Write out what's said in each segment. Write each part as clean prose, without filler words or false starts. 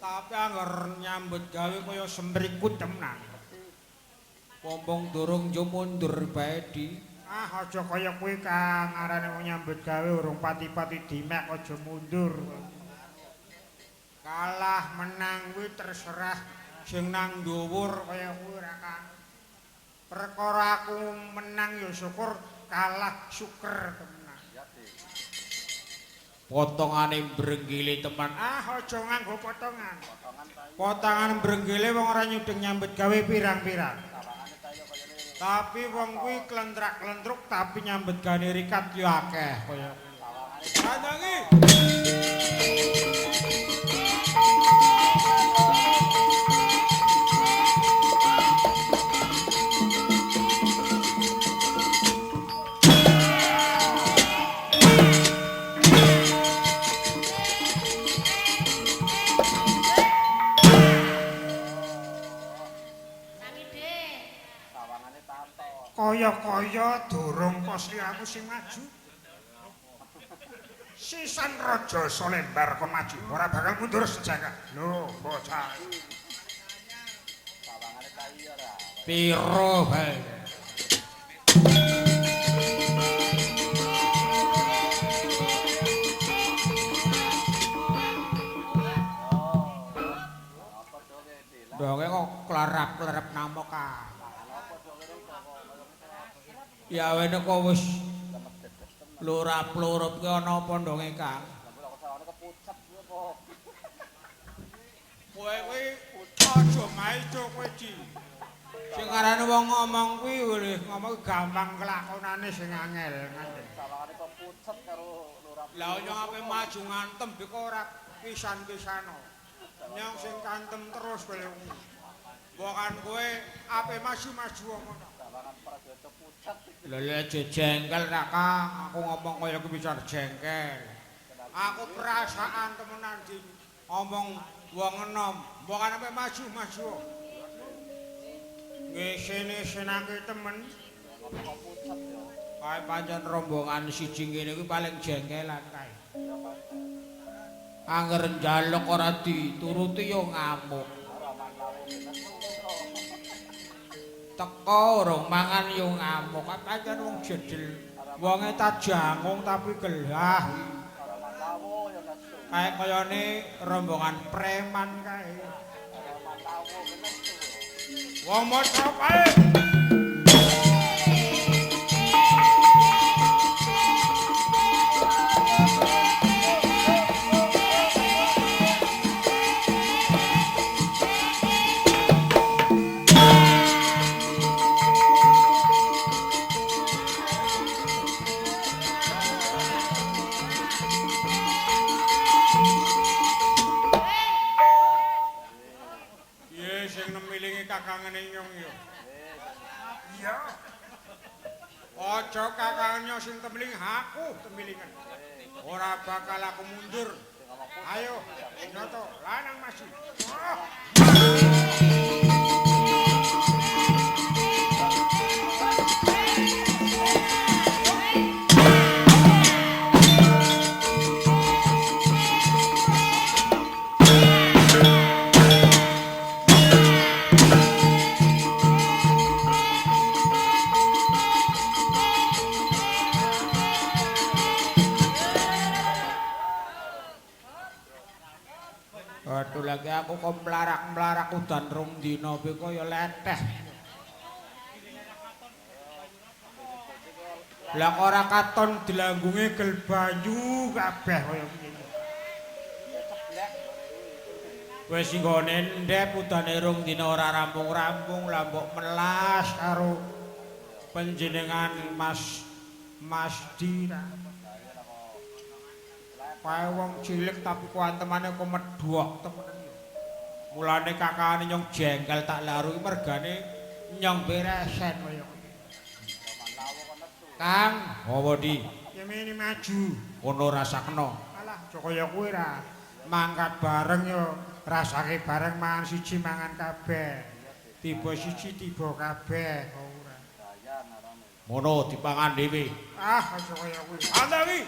Tapi anggar nyambut gawe kaya sembrikut tenan. Pompong durung yo mundur bae di. Ah aja kaya kuwi Kang, arane wong nyambut gawe urung pati-pati dimek aja mundur. Kalah menang kuwi terserah sing nang dhuwur kaya kuwi ra Kang. Perkara aku menang ya syukur, kalah syukur tenan. Potongane brenggile teman. Ah aja nganggo potongan. Potongan brenggile wong ora nyudeng nyambut gawe pirang-pirang. Tapi wong kuwi klentrak-klentruk tapi nyambut gawe rikat yo akeh kaya. Sandangi. Kaya-kaya durung posli aku sing maju. Sisan raja Solembar kon maju, ora bakal mundur sejagat. Lho, bocah. Piro bae. Donge kok klarap-klarap namo ka. Ya wene kok wis lurap-lurup ki ana apa ndonge Kang? Kowe kuwi aja maido kowe iki. Sing arane wong ngomong kuwi lho, ngomong gampang kelakonane sing angel ngaten. Sawangane kok pucet karo lurap. Lah nyong ape maju ngantem kok ora pisan-pisano. Nyong sing kantem terus kowe. Mbok kan kowe ape maju-maju ngono. Lha aja jengkel ra Kang, aku ngomong kaya ku bisa jengkel. Aku perasaan temenan di ngomong wong enom, mbok kan sampe maju-maju. Ngesene senake temen. Kae pancen rombongan siji ngene kuwi paling jengkelan kae. Angger njaluk ora dituruti yo ngamuk. Teko urung mangan yo ngamuk, pancen wong jedel. Wonge tak jangung tapi gelah. Kayak kayane rombongan preman kae. Wong moco kae. Kakangane nyong yo. Iya. Aja kakangane sing tembeling aku tembelingan. Ora bakal aku mundur. Ayo, nyoto lanang maju. Waduh lagi aku kok melarak-melarak udan rong dina be kaya leteh. Lah ora katon dilanggunge gel banyu kabeh kaya ngene. Wis nggone ndep udane rong dina ora rampung-rampung lah mbok melas karo panjenengan Mas Dira. Kae wong cilik tapi kuantemane kok medhok temenan yo. Mulane kakane nyong jengkel tak laru iki mergane nyong beresen kaya ngene. Kang, apa di? Yemene maju. Ono rasakno. Alah, aja kaya kuwi ra. Mangkat bareng yo, rasake bareng mangan siji mangan kabeh. Tiba siji tiba kabeh. Ora. Mono dipangan dhewe. Ah, aja kaya kuwi. Sandangi.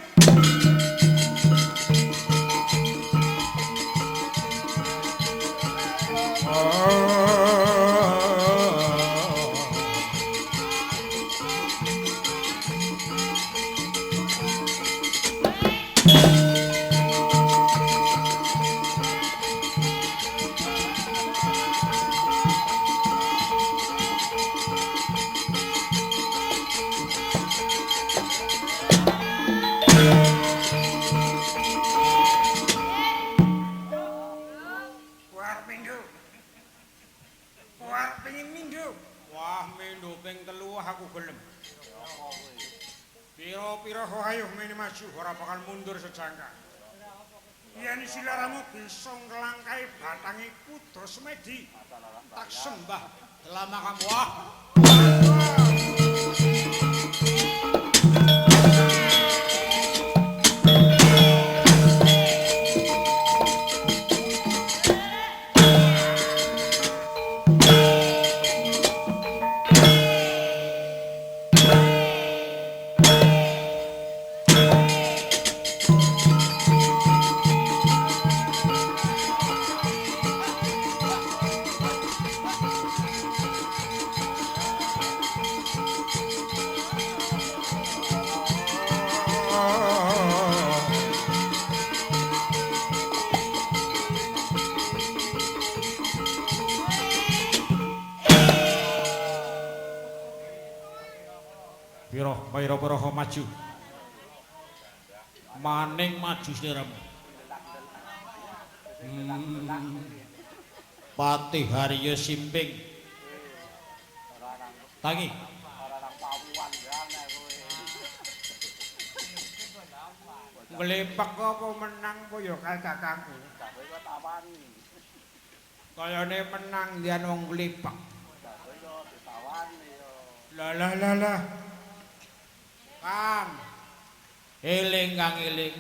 ayo meni maju ora bakal mundur sejangka. Yen silaramu bisa nglangkai batangi kuda semedi. Tak sembah selama kamu wah. Pira-pira maju. Maning maju sliramu. Patih Haryo Simping. Tangi. Nglepak apa menang po ya kae kakangku. Kayane menang dian wong nglepak. Lah. Kang. Eling Kang eling.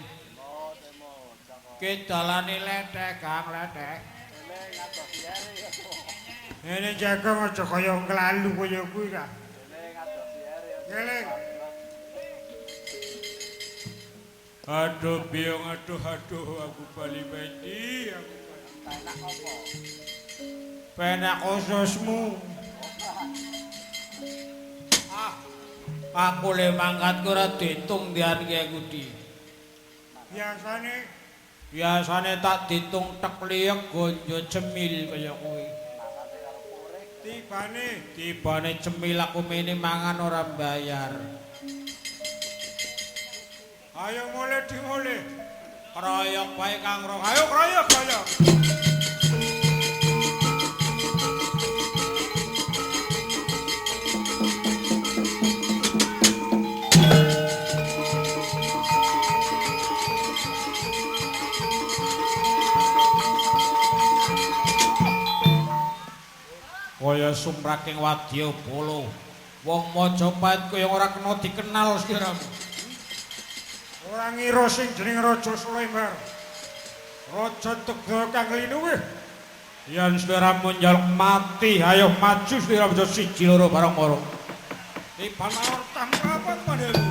Ki dalane lethek Kang lethek. Ini jaga aja kaya nglalu kaya kuwi Kang. Eling. Aduh biong aduh aku bali mendi aku. Penak apa? Penak ususmu. Aku le mangkatku ora diitung dian Kyai Kudi. Biasane tak diitung tek liyek gonjo cemil kaya kuwi. Tibane cemil aku mene mangan ora mbayar. Ayo mulai dimulai. Kroyok bae Kang Rong. Ayo kroyok. Kaya sumraking wadya bala. Wong Majapahit kaya ora kena dikenal sliramu. Ora ngira sing jeneng Raja Slembar. Raja Tegal kang linuwih. Yen sliramu njaluk mati, ayo maju sliramu siji loro bareng-bareng. Iban mawon tangkapan padaku.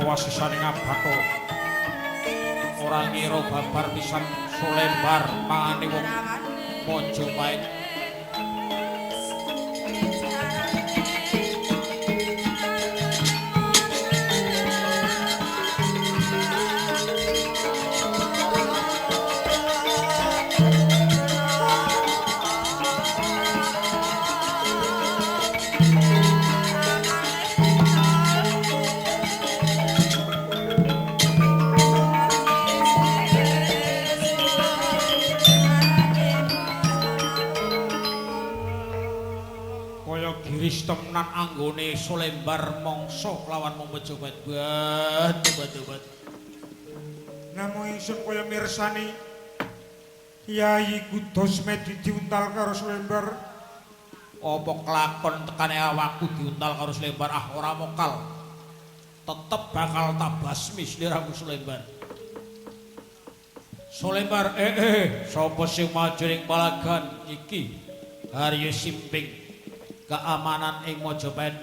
Wasisaning abako ora ngira babar pisan Slembar mangane wong Majapahit tenan anggone Solembar mangsa lawan Momojopat. Bat. Namung ingsun kaya mirsani Yai Kudos Medi diuntal karo Solembar. Apa kelakon tekane awakku diuntal karo Solembar ora mokal. Tetep bakal tak basmi sliramu Solembar. Solembar sapa sing maju ning palagan iki? Haryo Simping keamanan ing Majapahit.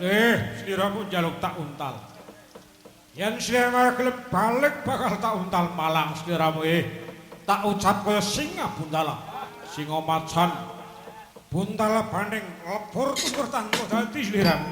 Sliramu njaluk tak untal. Yen sliramu gelem balik bakal tak untal Malang sliramu tak ucap kaya singa Buntala. Singa macan Buntala banding lebur tutur tanpa dadi sliramu.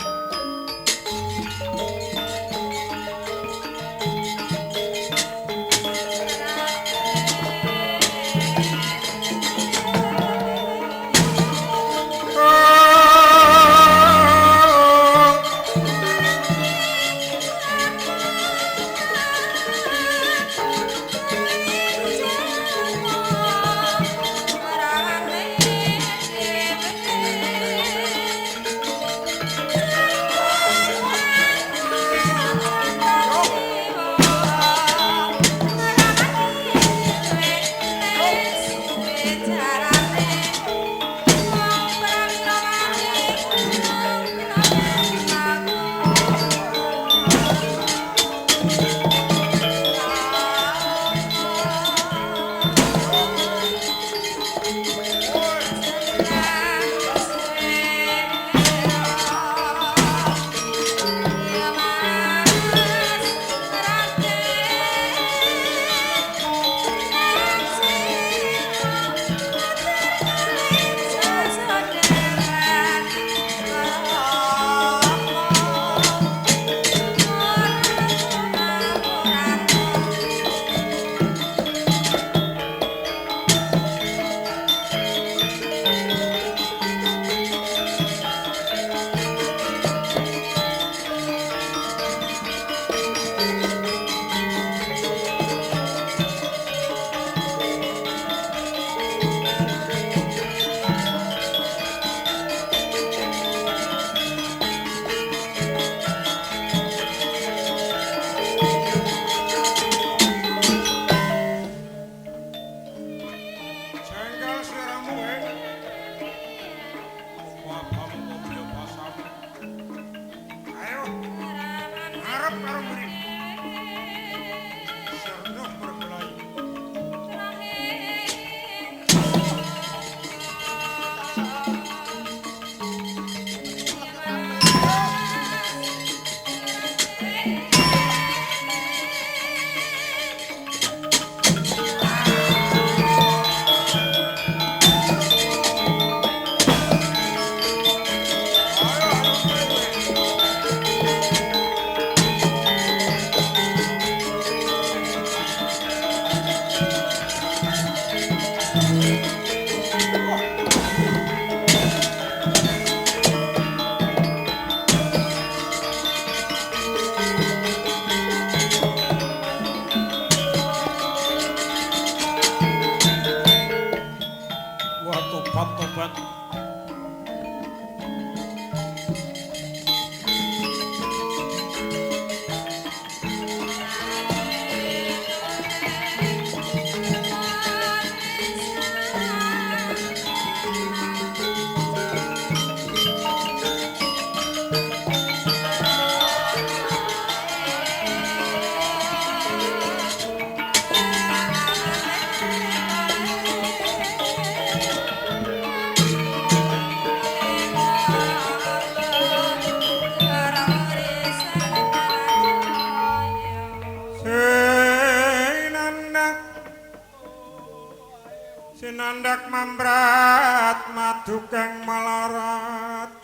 Sinandak mambrat madu kang melorot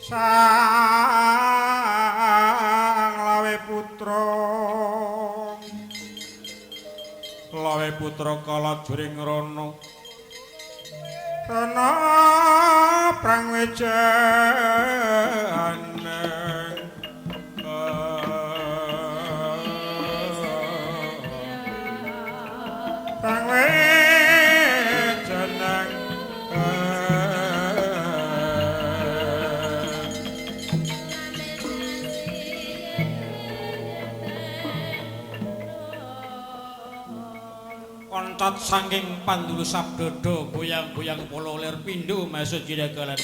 sang lawe putra kala juring rono rono prangwejane loncat saking pandulu sabdodo goyang-goyang polo lir pindho maso jinagalan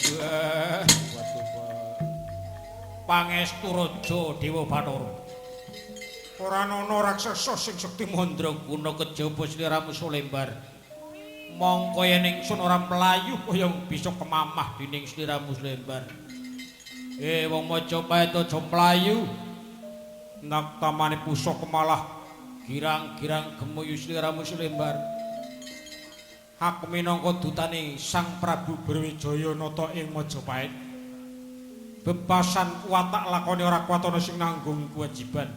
pangestu raja dewa Bathara ora ana raksasa sing sekti mandraguna kejaba sliramu Solembar mongko yen ingsun ora mlayu kaya bisa kemamah dening sliramu Solembar wong Majapahit aja mlayu nak tamane pusaka malah girang-girang gemuyu sliramu Solembar. Aku minangka dutane Sang Prabu Brawijaya nata ing Majapahit. Bebasan kuat tak lakoni ora kuat ana sing nanggung kewajiban.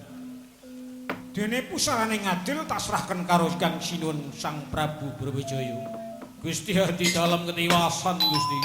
Dene pusarane ngadil tak serahken karo Kang Sinuwun Sang Prabu Brawijaya. Gusti hadi dalam ketiwasan Gusti.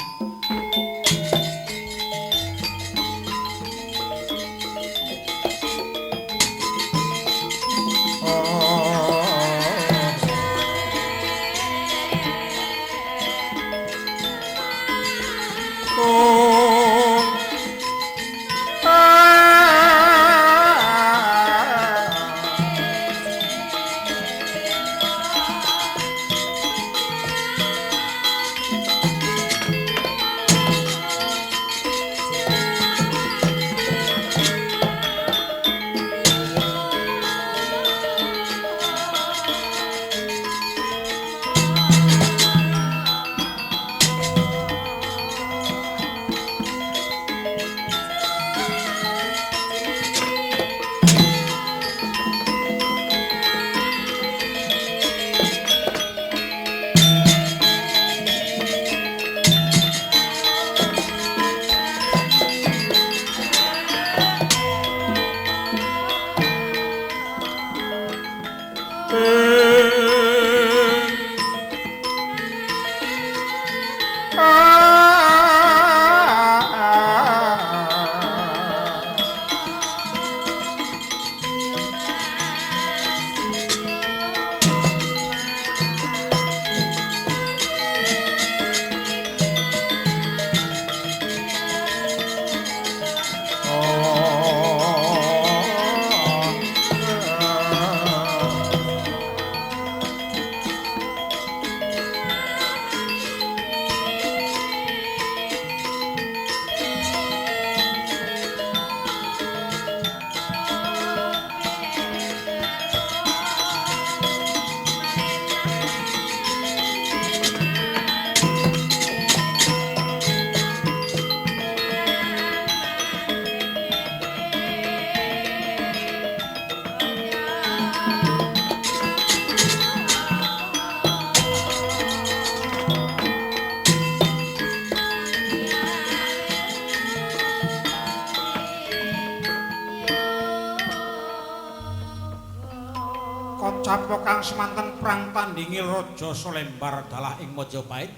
Kocapa kang semanten perang tandingi Raja Solembar dalah ing Majapahit.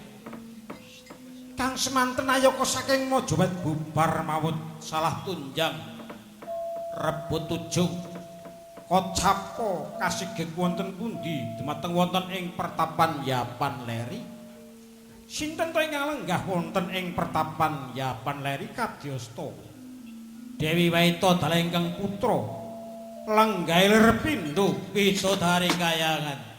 Kang semanten ayaka saking Majapahit bubar mawut salah tunjang rebut ujung. Kocapa kasigek wonten pundi dumateng wonten ing pertapan Yapan Leri. Sinten to ingkang lenggah wonten ing pertapan Yapan Leri kadyasta Dewi Waita dalah ingkang putra Lenggail Repindho Bidodari Kayangan.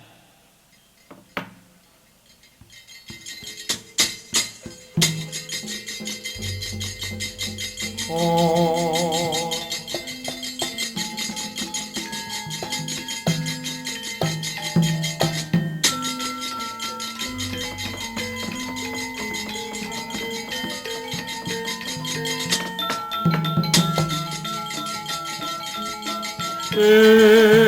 Oh Hey